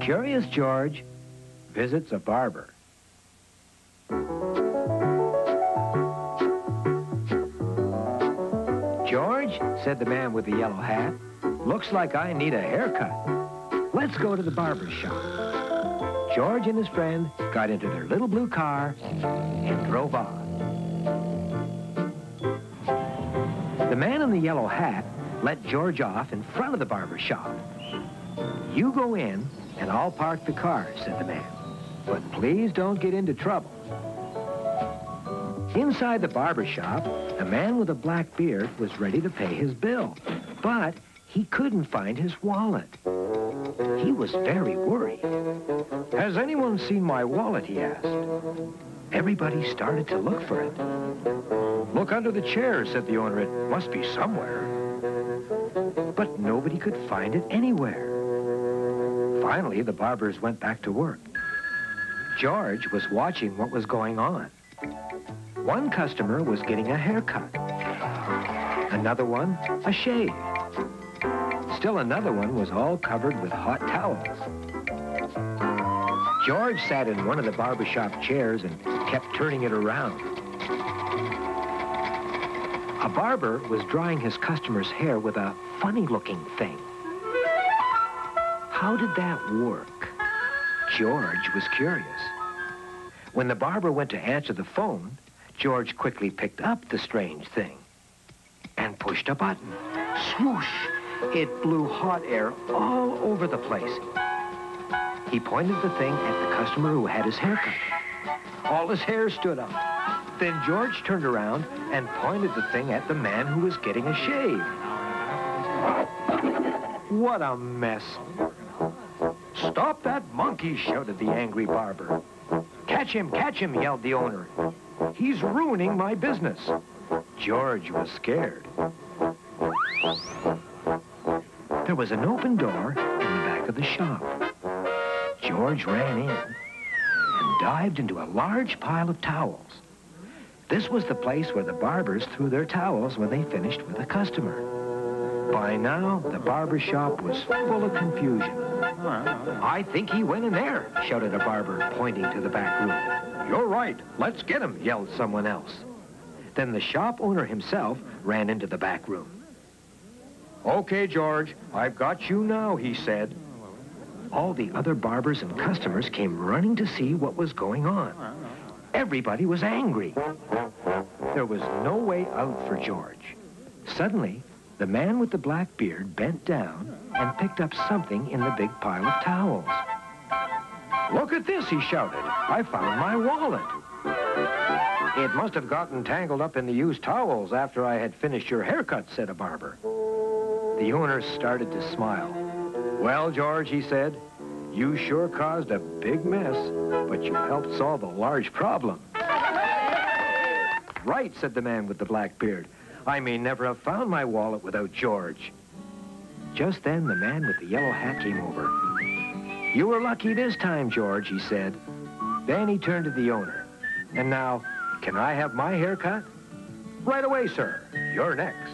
Curious George visits a barber. George, said the man with the yellow hat, looks like I need a haircut. Let's go to the barber's shop. George and his friend got into their little blue car and drove on. The man in the yellow hat let George off in front of the barber's shop. You go in and I'll park the car, said the man. But please don't get into trouble. Inside the barber shop, a man with a black beard was ready to pay his bill, but he couldn't find his wallet. He was very worried. Has anyone seen my wallet, he asked. Everybody started to look for it. Look under the chair, said the owner. It must be somewhere. But nobody could find it anywhere. Finally, the barbers went back to work. George was watching what was going on. One customer was getting a haircut. Another one, a shave. Still another one was all covered with hot towels. George sat in one of the barbershop chairs and kept turning it around. A barber was drying his customer's hair with a funny-looking thing. How did that work? George was curious. When the barber went to answer the phone, George quickly picked up the strange thing and pushed a button. Swoosh! It blew hot air all over the place. He pointed the thing at the customer who had his hair cut. All his hair stood up. Then George turned around and pointed the thing at the man who was getting a shave. What a mess. Stop that monkey, shouted the angry barber. Catch him, yelled the owner. He's ruining my business. George was scared. There was an open door in the back of the shop. George ran in and dived into a large pile of towels. This was the place where the barbers threw their towels when they finished with a customer. By now, the barber shop was full of confusion. I think he went in there, shouted a barber, pointing to the back room. You're right. Let's get him, yelled someone else. Then the shop owner himself ran into the back room. Okay, George, I've got you now, he said. All the other barbers and customers came running to see what was going on. Everybody was angry. There was no way out for George. Suddenly, the man with the black beard bent down and picked up something in the big pile of towels. Look at this, he shouted. I found my wallet. It must have gotten tangled up in the used towels after I had finished your haircut, said a barber. The owner started to smile. Well, George, he said, you sure caused a big mess, but you helped solve a large problem. Right, said the man with the black beard. I may never have found my wallet without George. Just then, the man with the yellow hat came over. You were lucky this time, George, he said. Then he turned to the owner. And now, can I have my haircut? Right away, sir. You're next.